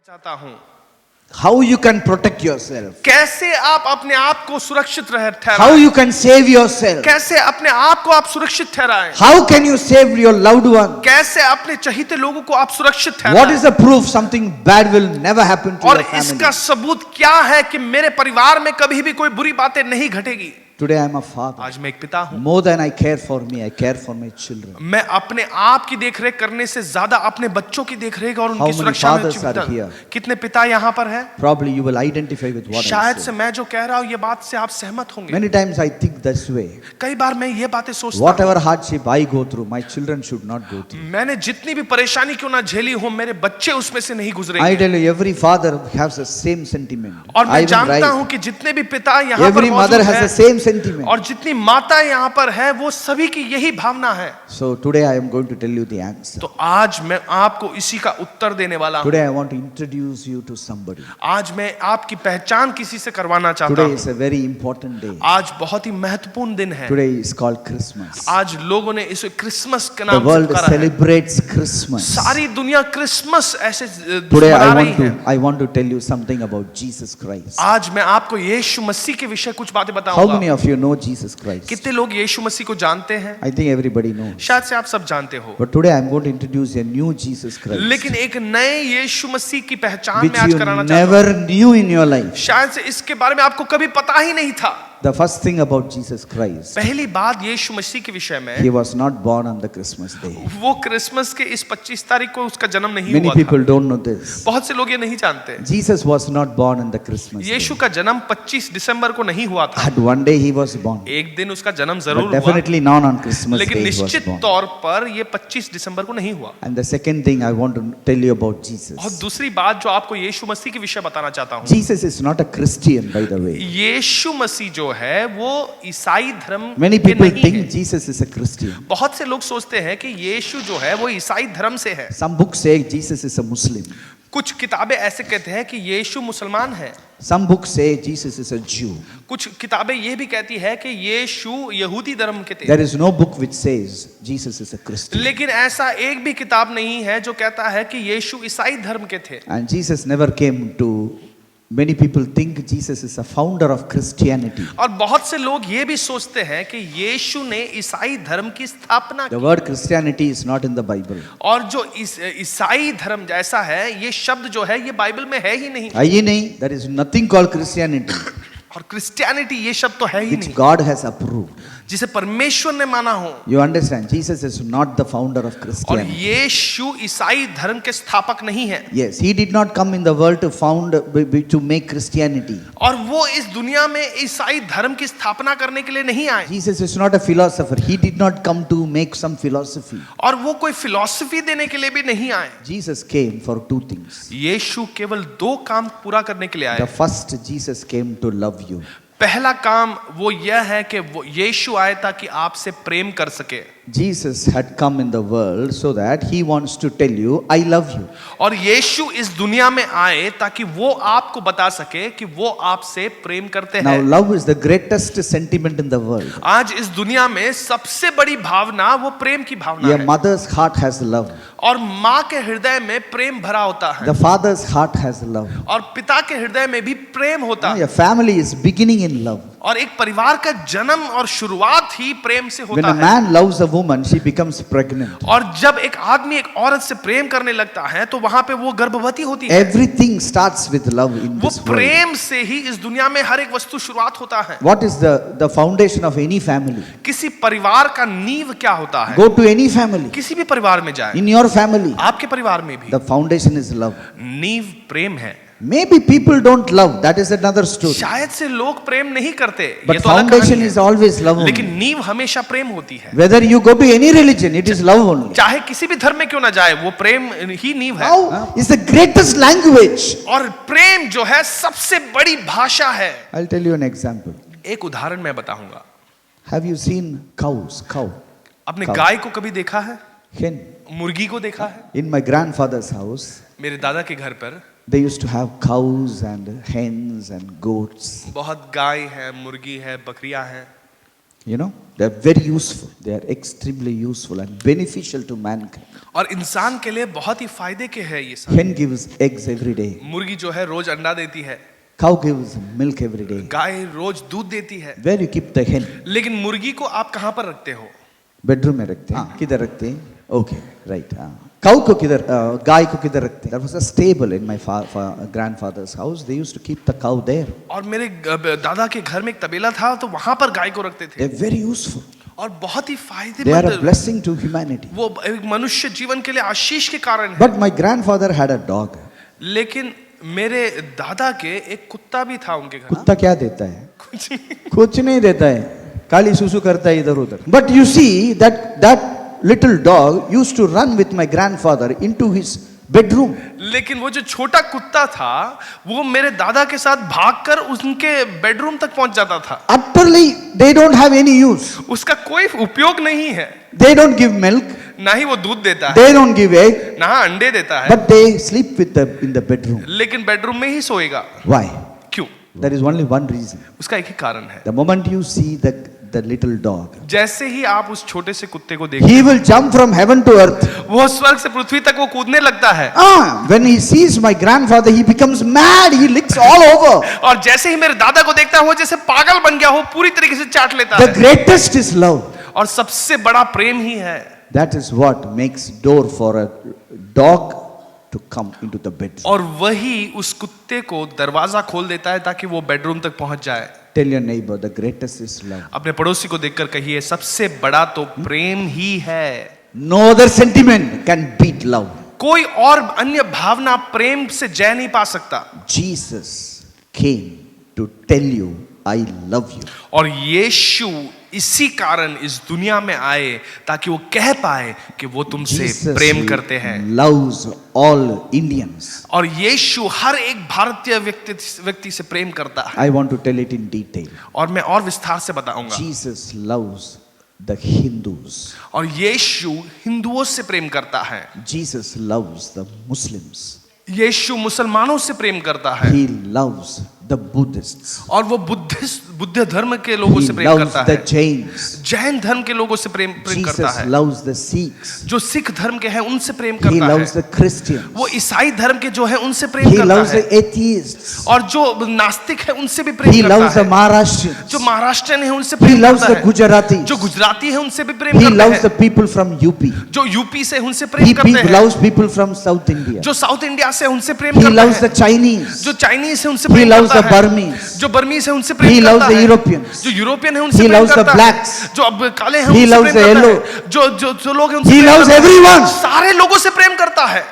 चाहता हूं How you can protect yourself. कैसे आप अपने आप को सुरक्षित How ठहराएं, you can save yourself. कैसे अपने आप को आप सुरक्षित ठहराएं, How can you save your loved one. कैसे अपने चहीते लोगों को आप सुरक्षित What is ठहराएं। the proof something bad will never happen to और your family? इसका सबूत क्या है कि मेरे परिवार में कभी भी कोई बुरी बातें नहीं घटेगी। Today I am a father. आज मैं एक पिता हूं। More than I care for me, I care for my children. मैं अपने आप की देखरेख करने से ज्यादा अपने बच्चों की देखरेख और How उनकी many सुरक्षा में fathers are चिंतन। here? कितने पिता यहाँ पर हैं? Probably you will identify with what I शायद से say. मैं जो कह रहा हूँ ये बात से आप सहमत होंगे। Many times I think this way. कई बार मैं ये बातें सोचता Whatever हूँ, hardship I go through, my children should not go through. मैंने जितनी भी परेशानी क्यों ना झेली हो, मेरे बच्चे उसमें से नहीं I गुजरेंगे। tell you, every father has the same sentiment. और I मैं even जानता write. हूँ कि जितने भी पिता यहाँ पर Every mother मौजूद has the हैं same sentiment. और जितनी माता यहाँ पर है वो सभी की यही भावना है। So today I am going to tell you the answer. तो आज मैं आपको इसी का उत्तर देने वाला हूँ। Today I want to introduce you to somebody. आज मैं आपकी पहचान किसी से करवाना चाहता Today हूँ। is a very important day. आज बहुत ही महत्वपूर्ण दिन है। Today is called Christmas. आज लोगों ने इसे क्रिसमस के The नाम से world पुकारा है। celebrates Christmas. सारी दुनिया क्रिसमस ऐसे Today मना रही है। I want to tell you something about Jesus Christ. आज मैं आपको यीशु मसीह के विषय कुछ बातें How बताऊंगा। many of you know Jesus Christ? कितने लोग यीशु मसीह को जानते हैं? I think everybody knows. शायद से आप सब जानते हो। But today I am going to introduce a new Jesus Christ, लेकिन एक नए यीशु मसीह की पहचान which मैं आज you कराना चाहता हूँ। never knew in your life. शायद से इसके बारे में आपको कभी पता ही नहीं था। The first thing about Jesus Christ, पहली बात यीशु मसीह के विषय में, he was not born on the Christmas day. वो क्रिसमस के इस 25 तारीख को उसका जन्म नहीं Many हुआ था। people don't know this. बहुत से लोग ये नहीं जानते। Jesus was not born on the Christmas day. यीशु का जन्म 25 दिसंबर को नहीं हुआ था। But one day he was born. एक दिन उसका जन्म But जरूर हुआ, definitely not on Christmas लेकिन day he was निश्चित born. तौर पर ये 25 दिसंबर को नहीं हुआ। And the second thing I want to tell you about और Jesus. दूसरी बात जो आपको यीशु मसीह के विषय बताना चाहता हूँ, Jesus is not a Christian, by the way. यीशु मसीह जो है वो ईसाई धर्म Many के people नहीं think है। Jesus is a Christian. बहुत से लोग सोचते हैं कि यीशु जो है वो ईसाई धर्म से है। Some books say Jesus is a Muslim. कुछ किताबें ऐसे कहते हैं कि यीशु मुसलमान है। Some books say Jesus is a Jew. कुछ किताबें ये भी कहती है कि यीशु यहूदी धर्म के थे। There is no book which says Jesus is a Christian. लेकिन ऐसा एक भी किताब नहीं है जो कहता है कि यीशु ईसाई धर्म के थे। And Jesus never came to. Many people think Jesus is a founder of Christianity. और बहुत से लोग ये भी सोचते हैं कि यीशु ने ईसाई धर्म की स्थापना The की। word Christianity is not in the Bible. और जो ईसाई धर्म जैसा है ये शब्द जो है ये बाइबल में है ही नहीं। है ही नहीं. There is nothing called Christianity और क्रिश्चियनिटी ये शब्द तो है ही which नहीं God has approved. जिसे परमेश्वर ने माना हो। You understand? Jesus is not the founder of और Christianity. यीशु ईसाई धर्म के स्थापक नहीं है। Yes, he did not come in the world to to make Christianity. और वो इस दुनिया में ईसाई धर्म की स्थापना करने के लिए नहीं आए। Jesus is not a philosopher. He did not come to make some philosophy. और वो कोई फिलॉसफी देने के लिए भी नहीं आए। Jesus came for two things. यीशु केवल दो काम पूरा करने के लिए आए। The first, Jesus came to love you. पहला काम वो यह है कि वो यीशु आए ताकि आपसे प्रेम कर सके। Jesus had come in the world so that he wants to tell you, I love you. और यीशु इस दुनिया में आए ताकि वो आपको बता सके कि वो आपसे प्रेम करते Now, हैं। love is the greatest sentiment in the world. आज इस दुनिया में सबसे बड़ी भावना वो प्रेम की भावना A है। mother's heart has love. और माँ के हृदय में प्रेम भरा होता है। The father's heart has love. और पिता के हृदय में भी प्रेम होता है। A family is beginning in love. और एक परिवार का जन्म और शुरुआत ही प्रेम से When होता a है। man loves a woman, she becomes pregnant. और जब एक आदमी एक औरत से प्रेम करने लगता है तो वहां पे वो गर्भवती होती है। Everything starts with love in वो this world. प्रेम से ही इस दुनिया में हर एक वस्तु शुरुआत होता है। What is the foundation of any family? किसी परिवार का नींव क्या होता है? Go to any family. किसी भी परिवार में जाए, In your family, आपके परिवार में भी the foundation is love. नींव प्रेम है। Maybe people don't love. That is another story. शायद से लोग प्रेम नहीं करते, But ये तो अलग foundation कहानी is है। always love लेकिन only. नींव हमेशा प्रेम होती है। Whether you go to any religion, it is love only. चाहे किसी भी धर्म में क्यों ना जाए, वो प्रेम ही नींव है। How is the greatest language? और प्रेम जो है सबसे बड़ी भाषा है। I'll tell you an example. एक उदाहरण मैं बताऊंगा। Have you seen cows? Cow. आपने Cow. गाय को कभी देखा है? Hen. मुर्गी को देखा है? In my grandfather's house, मेरे दादा के घर पर they used to have cows and hens and goats. बहुत गाय है, मुर्गी है, बकरियां हैं। You know, they're very useful. They are extremely useful and beneficial to mankind. और इंसान के लिए बहुत ही फायदे के है ये सब। Hen gives eggs every day. मुर्गी जो है रोज अंडा देती है, Cow gives milk every day. गाय रोज दूध देती है। Where you keep the hen? लेकिन मुर्गी को आप कहां पर रखते हो? बेडरूम में रखते हैं। किधर रखते हैं? Okay right. काउ को किधर, गाय को किधर रखते हैं? That was a stable in my grandfather's house. They used to keep the cow there. और मेरे दादा के घर में एक तबेला था, तो वहां पर गाय को रखते थे। They're very useful. और बहुत ही They are a फायदेमंद, blessing to humanity. वो एक मनुष्य जीवन के लिए आशीष के कारण है। But my grandfather had a dog. लेकिन मेरे दादा के एक कुत्ता भी था उनके घर। कुत्ता क्या देता है? कुछ नहीं। कुछ नहीं देता है, काली सुसु करता है इधर उधर। But you see that little dog used to run with my grandfather into his bedroom. लेकिन वो जो छोटा कुत्ता था, वो मेरे दादा के साथ भागकर उनके बेडरूम तक पहुंच जाता था। Utterly, they don't have any use. उसका कोई उपयोग नहीं है। They don't give milk. ना ही वो दूध देता है, They don't give egg. ना अंडे देता है, But they sleep in the bedroom. लेकिन बेडरूम में ही सोएगा। Why? क्यों? There is only one reason. उसका एक ही कारण है। The moment you see the little dog, जैसे ही आप उस छोटे से कुत्ते को देखते he will jump from heaven to earth. वो स्वर्ग से पृथ्वी तक वो कूदने लगता है। When he sees my grandfather, he becomes mad. He licks all over. और जैसे ही मेरे दादा को देखता है, वो जैसे पागल बन गया हो, पूरी तरीके से चाट लेता The है। greatest is love. और सबसे बड़ा प्रेम ही है। That is what makes door for a dog to come into the bedroom. और वही उस कुत्ते को दरवाजा खोल देता है ताकि वो बेडरूम तक पहुंच जाए। Tell your neighbor, the greatest is love. अपने पड़ोसी को देखकर कहिए, सबसे बड़ा तो प्रेम ही है। No other sentiment can beat love. कोई और अन्य भावना प्रेम से जय नहीं पा सकता। Jesus came to tell you, I love you. और यीशु इसी कारण इस दुनिया में आए ताकि वो कह पाए कि वो तुमसे Jesus प्रेम करते हैं। loves all Indians. और यीशु हर एक भारतीय व्यक्ति से प्रेम करता है। I want to tell it in detail. और मैं और विस्तार से बताऊंगा। Jesus loves the Hindus. और यीशु हिंदुओं से प्रेम करता है। Jesus loves the Muslims. यीशु मुसलमानों से प्रेम करता है। He loves the Buddhists. और वो बुद्ध धर्म के लोगों He से प्रेम loves करता the है। Jains. जैन धर्म के लोगों से प्रेम करता Jesus है। loves the Sikhs. जो सिख धर्म के हैं उनसे प्रेम He करता loves है। the Christians. वो ईसाई धर्म के जो है उनसे प्रेम He करता loves है। the atheists. और जो नास्तिक है उनसे भी He प्रेम loves करता the है। Maharashtrians. जो महाराष्ट्रियन है उनसे He प्रेम loves करता the है। Gujaratis. जो गुजराती है उनसे भी प्रेम He करता loves the है। people from UP. जो यूपी से उनसे प्रेम करते हैं। loves people from South India. जो साउथ इंडिया से उनसे प्रेम He करता loves है। the Chinese. जो चाइनीज है उनसे He प्रेम loves करता the है। Burmese. जो बर्मीज है उनसे He प्रेम loves करता the है। Europeans. जो यूरोपियन है उनसे He प्रेम loves the करता है। blacks. जो अब काले हैं He उनसे loves प्रेम the करता yellow. है। जो लोग हैं उनसे He प्रेम loves करता है। everyone. सारे लोगों से प्रेम करता है।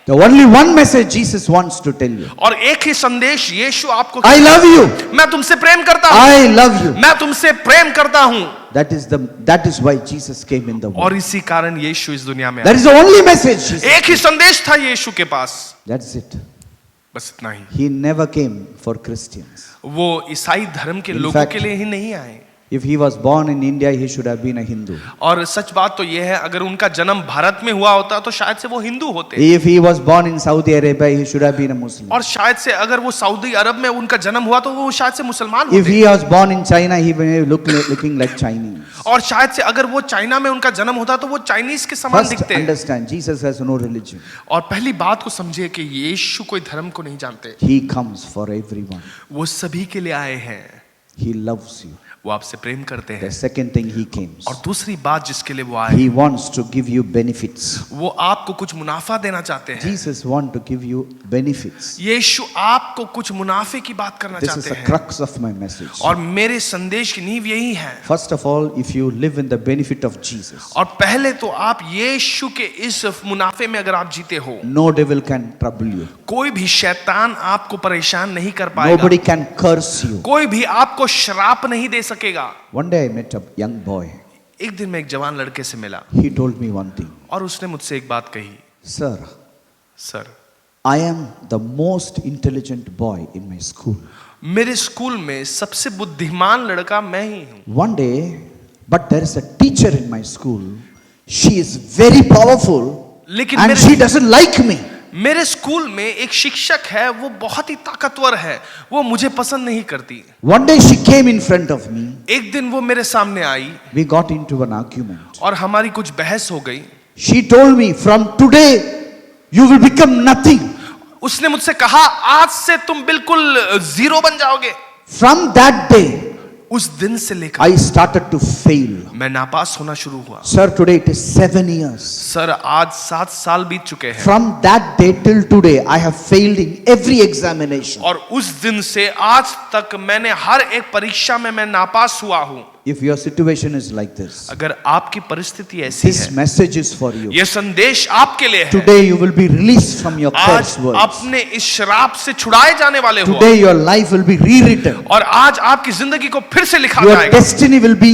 The only one message Jesus wants to tell you. और एक ही संदेश यीशु आपको, I love you. मैं तुमसे प्रेम करता हूँ। I love you. मैं तुमसे प्रेम करता हूँ। That is why Jesus came in the और world. इसी कारण यीशु इस दुनिया में That आया। is the only message. Jesus. एक ही संदेश था यीशु के पास, That's it. बस इतना ही। He never came for Christians. वो ईसाई धर्म के In लोगों fact, के लिए ही नहीं आए। If he was born in India, he should have been a Hindu. और सच बात तो यह है, अगर उनका जन्म भारत में हुआ होता तो शायद से वो हिंदू होते। If he was born in Saudi Arabia, he should have been a Muslim. और शायद से अगर वो सऊदी अरब में उनका जन्म हुआ तो वो शायद से मुसलमान If होते। he was born in China, he may look looking like Chinese. और शायद से अगर वो चाइना में उनका जन्म होता तो वो चाइनीज के समान First, दिखते। understand, Jesus has no religion. और पहली बात को समझिए कि यीशु कोई धर्म को नहीं जानते। He comes for everyone. वो सभी के लिए आए हैं। He loves you. वो आपसे प्रेम करते The हैं। second thing, he came. और दूसरी बात जिसके लिए वो आए, He wants to give you benefits. वो आपको कुछ मुनाफा देना चाहते हैं। Jesus wants to give you benefits. यीशु आपको कुछ मुनाफे की बात करना This is चाहते the हैं। crux of my message. और मेरे संदेश की नींव यही है। First of all, if you live in the benefit of Jesus, और पहले तो आप यीशु के इस मुनाफे में अगर आप जीते हो, no devil can trouble you. कोई भी शैतान आपको परेशान नहीं कर पाएगा। Nobody can curse you. कोई भी आपको श्राप नहीं दे सकेगा। One day I met a young boy. एक दिन मैं एक जवान लड़के से मिला He told me one thing. और उसने मुझसे एक बात कही, Sir, sir, I am the most intelligent boy in my school. मेरे स्कूल में सबसे बुद्धिमान लड़का मैं ही हूँ। One day, but there is a teacher in my school. She is very powerful लेकिन and she doesn't like me. मेरे school में एक शिक्षक है, वो बहुत ही ताकतवर है, वो मुझे पसंद नहीं करती। One day she came in front of me. एक दिन वो मेरे सामने आई We got into an argument. और हमारी कुछ बहस हो गई। She told me, from today, you will become nothing. उसने मुझसे कहा आज से तुम बिल्कुल जीरो बन जाओगे। From that day, उस दिन से लेकर I started to fail. मैं नापास होना शुरू हुआ। Sir, today it is 7 years. Sir आज 7 साल बीत चुके हैं From that day till today, I have failed in every examination. और उस दिन से आज तक मैंने हर एक परीक्षा में मैं नापास हुआ हूँ। If your situation is like this, अगर आपकी परिस्थिति ऐसी this है, message is for you. ये संदेश आपके लिए है। Today you will be released from your आज curse words. अपने इस श्राप से छुड़ाए जाने वाले हो Today your life will be rewritten. और आज आपकी जिंदगी को फिर से लिखा Your जाएगा destiny will be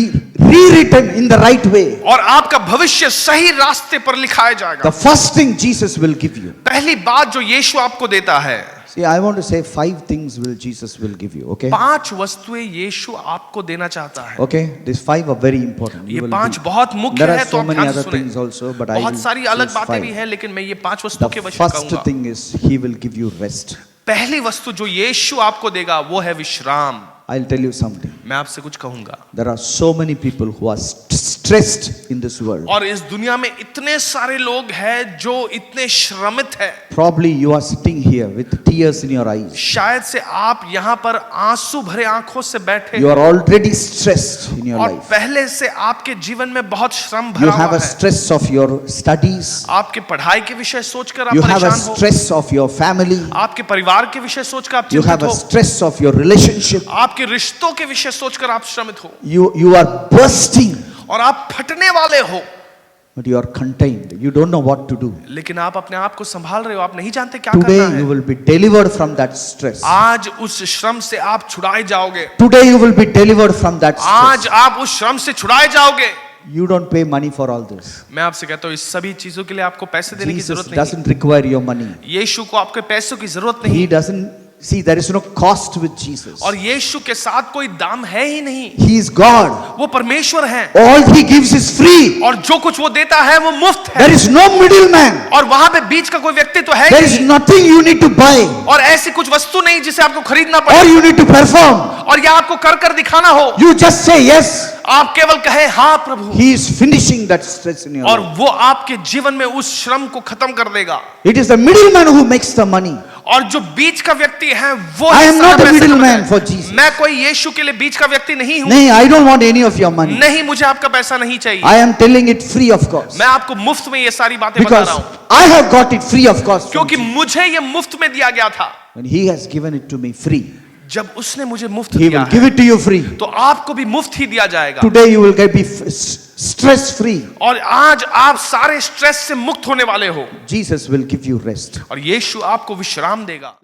rewritten in the right way. और आपका भविष्य सही रास्ते पर लिखाया जाएगा। The first thing Jesus will give you. पहली बात जो यीशु आपको देता है, See, I want to say 5 things will Jesus will give you, okay? 5 वस्तुएं यीशु आपको देना चाहता है। Okay, these 5 are very important. ये You will 5 be- बहुत मुख्य There है, are तो so आप many ध्यान से other सुनें। things also, but I बहुत will सारी अलग choose बातें भी 5. हैं, लेकिन मैं ये 5 वस्तुओं के The विषय first कहूंगा। thing is He will give you rest. पहली वस्तु जो यीशु आपको देगा वो है विश्राम। I'll tell you something. मैं आपसे कुछ कहूंगा। There are so many people who are stressed in this world. और इस दुनिया में इतने सारे लोग हैं जो इतने श्रमित हैं। Probably you are sitting here with tears in your eyes. शायद से आप यहाँ पर आंसू भरे आंखों से बैठे You are already stressed in your और life. पहले से आपके जीवन में बहुत श्रम You भरा have हुआ a है। stress of your studies. आपके पढ़ाई के विषय सोचकर आप You have a परेशान हो, stress of your family. आपके परिवार के विषय सोचकर आप You have चिंतित a हो, stress of your relationship. आपके रिश्तों के विषय सोचकर आप श्रमित हो You are bursting, और आप फटने वाले हो, but you are contained. You don't know what to do. लेकिन आप अपने आप को संभाल रहे हो, आप नहीं जानते क्या Today करना you है। will be delivered from that stress. आज उस श्रम से आप छुड़ाए जाओगे, Today you will be delivered from that आज stress. आप उस श्रम से छुड़ाए जाओगे। You don't pay money for all this. मैं आपसे कहता हूँ इस सभी चीजों के लिए आपको पैसे देने की Jesus जरूरत नहीं। doesn't require your money. यीशु को आपके पैसों की जरूरत नहीं He doesn't see, there is no cost with Jesus. और यीशु के साथ कोई दाम है ही नहीं। He is God. वो परमेश्वर है All He gives is free. और जो कुछ वो देता है वो मुफ्त है There is no middleman. और वहां पे बीच का कोई व्यक्ति तो है There ही is नहीं nothing you need to buy और ऐसी कुछ वस्तु नहीं जिसे आपको खरीदना or पड़े you need to perform. और या आपको कर कर दिखाना हो। You just say yes. आप केवल कहे हाँ प्रभु He is finishing that stress in your और life. वो आपके जीवन में उस श्रम को खत्म कर देगा। It is the middleman who makes the money. और जो बीच का व्यक्ति है वो I am ही सारा not a पैसा middleman कमाता for है। Jesus. मैं कोई यीशु के लिए बीच का व्यक्ति नहीं हूँ। नहीं, I don't want any of your money. नहीं, मुझे आपका पैसा नहीं चाहिए। I am telling it free of cost. मैं आपको मुफ्त में ये सारी बातें बता Because रहा हूँ I have got it free of cost. from क्योंकि Jesus. मुझे ये मुफ्त में दिया गया था। When He has given it to me free, जब उसने मुझे मुफ्त He दिया will give है it to you free. तो आपको भी मुफ्त ही दिया जाएगा। Today you will be stress free. और आज आप सारे स्ट्रेस से मुक्त होने वाले हो Jesus will give you rest. और यीशु आपको विश्राम देगा।